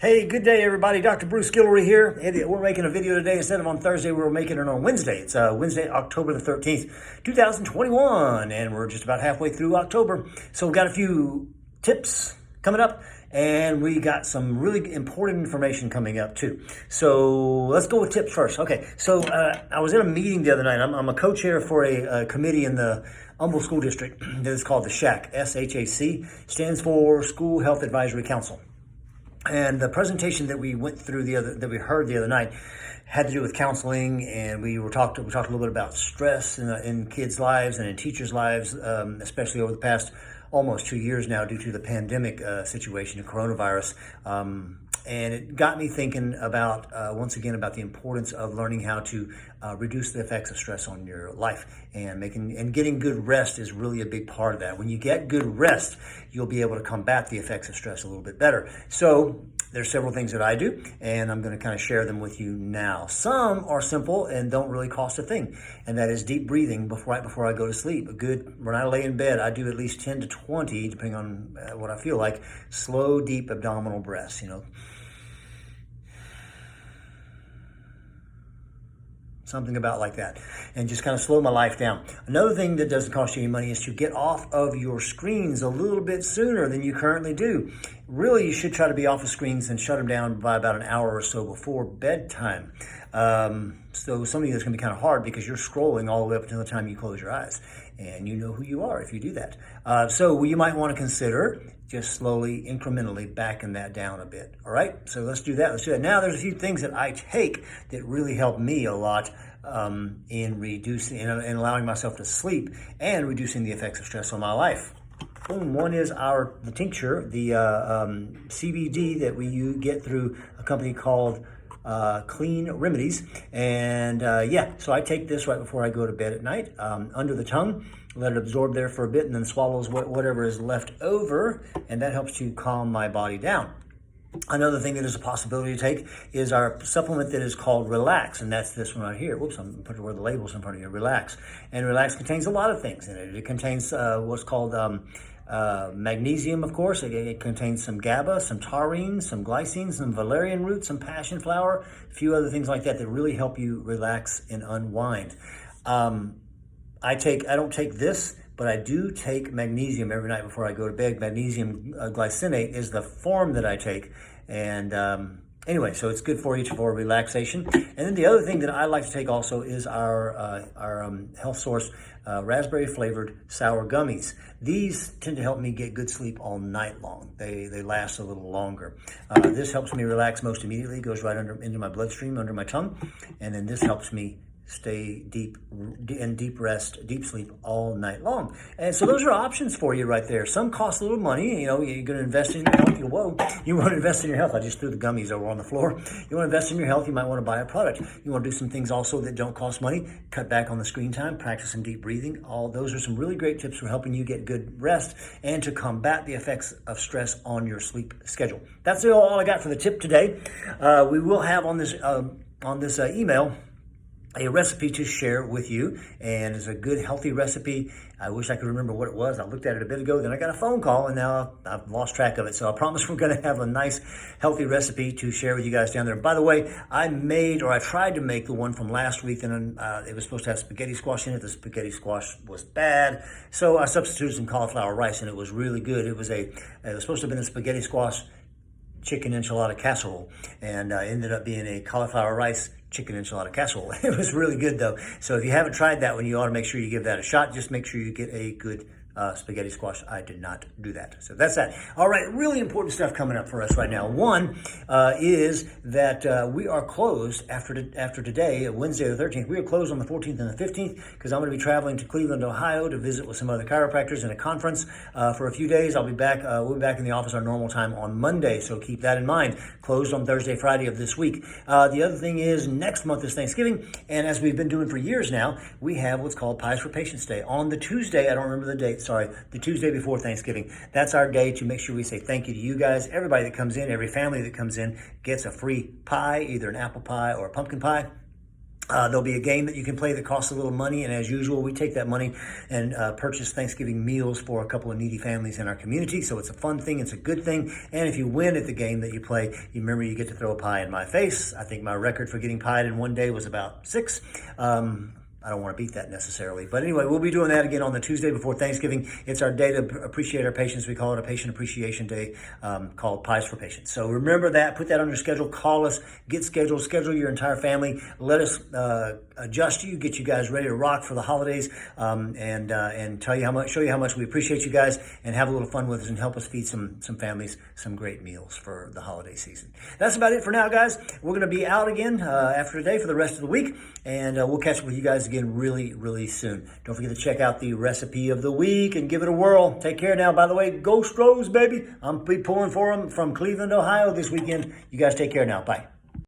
Hey, good day, everybody. Dr. Bruce Guillory here. We're making a video today. Instead of on Thursday, we're making it on Wednesday. It's Wednesday, October the 13th, 2021, and we're just about halfway through October. So we've got a few tips coming up, and we got some really important information coming up, too. So let's go with tips first. Okay, so I was in a meeting the other night. I'm a co-chair for a committee in the Humble School District that is called the SHAC, S-H-A-C, stands for School Health Advisory Council. And the presentation that we heard the other night had to do with counseling, and we talked a little bit about stress in kids' lives and in teachers' lives, especially over the past almost 2 years now due to the pandemic situation, the coronavirus. And it got me thinking about, once again, about the importance of learning how to reduce the effects of stress on your life. And getting good rest is really a big part of that. When you get good rest, you'll be able to combat the effects of stress a little bit better. So there's several things that I do, and I'm going to kind of share them with you now. Some are simple and don't really cost a thing, and that is deep breathing right before I go to sleep. When I lay in bed, I do at least 10 to 20, depending on what I feel like, slow, deep abdominal breaths, something about like that, and just kind of slow my life down. Another thing that doesn't cost you any money is to get off of your screens a little bit sooner than you currently do. Really, you should try to be off of screens and shut them down by about an hour or so before bedtime. So some of you, it's going to be kind of hard because you're scrolling all the way up until the time you close your eyes, and you know who you are if you do that. So you might want to consider just slowly, incrementally backing that down a bit. All right, so let's do that. Now, there's a few things that I take that really help me a lot in reducing and allowing myself to sleep and reducing the effects of stress on my life. Boom. One is the tincture, the CBD that we get through a company called Clean Remedies. And so I take this right before I go to bed at night, under the tongue, let it absorb there for a bit, and then swallows whatever is left over, and that helps to calm my body down. Another thing that is a possibility to take is our supplement that is called Relax, and that's this one right here. Whoops, I'm putting where the label's in front of you. Relax. And Relax contains a lot of things in it. It contains what's called magnesium, of course. It contains some GABA, some taurine, some glycine, some valerian root, some passion flower, a few other things like that really help you relax and unwind. I don't take this, but I do take magnesium every night before I go to bed. Magnesium glycinate is the form that I take. And anyway, so it's good for you for relaxation. And then the other thing that I like to take also is our Health Source raspberry flavored sour gummies. These tend to help me get good sleep all night long. They last a little longer. This helps me relax most immediately. It goes right into my bloodstream, under my tongue. And then this helps me stay deep rest, deep sleep all night long. And so those are options for you right there. Some cost a little money. You're going to invest in your health. You want to invest in your health. I just threw the gummies over on the floor. You want to invest in your health, you might want to buy a product. You want to do some things also that don't cost money. Cut back on the screen time, practice some deep breathing. All those are some really great tips for helping you get good rest and to combat the effects of stress on your sleep schedule. That's all I got for the tip today. We will have on this email a recipe to share with you, and it's a good, healthy recipe. I wish I could remember what it was. I looked at it a bit ago, then I got a phone call, and now I've lost track of it. So I promise we're going to have a nice, healthy recipe to share with you guys down there. By the way, I tried to make the one from last week, and it was supposed to have spaghetti squash in it. The spaghetti squash was bad, so I substituted some cauliflower rice, and it was really good. It was supposed to have been a spaghetti squash chicken enchilada casserole, and ended up being a cauliflower rice chicken enchilada casserole. It was really good though. So if you haven't tried that one, you ought to make sure you give that a shot. Just make sure you get a good spaghetti squash. I did not do that. So that's that. All right, really important stuff coming up for us right now. One is that we are closed after today, Wednesday the 13th. We are closed on the 14th and the 15th because I'm going to be traveling to Cleveland, Ohio to visit with some other chiropractors in a conference for a few days. I'll be back. We'll be back in the office our normal time on Monday, so keep that in mind. Closed on Thursday, Friday of this week. The other thing is next month is Thanksgiving, and as we've been doing for years now, we have what's called Pies for Patients Day. On the Tuesday, I don't remember the date, the Tuesday before Thanksgiving. That's our day to make sure we say thank you to you guys. Everybody that comes in, every family that comes in gets a free pie, either an apple pie or a pumpkin pie. There'll be a game that you can play that costs a little money, and as usual, we take that money and purchase Thanksgiving meals for a couple of needy families in our community. So it's a fun thing, it's a good thing, and if you win at the game that you play, you remember you get to throw a pie in my face. I think my record for getting pied in one day was about 6. I don't want to beat that necessarily. But anyway, we'll be doing that again on the Tuesday before Thanksgiving. It's our day to appreciate our patients. We call it a Patient Appreciation Day, called Pies for Patients. So remember that. Put that on your schedule. Call us. Get scheduled. Schedule your entire family. Let us adjust you, get you guys ready to rock for the holidays, and show you how much we appreciate you guys, and have a little fun with us and help us feed some families some great meals for the holiday season. That's about it for now, guys. We're going to be out again after today for the rest of the week, and we'll catch up with you guys again really, really soon. Don't forget to check out the recipe of the week and give it a whirl. Take care now. By the way, go Stros, baby. I'm be pulling for them from Cleveland, Ohio this weekend. You guys take care now. Bye.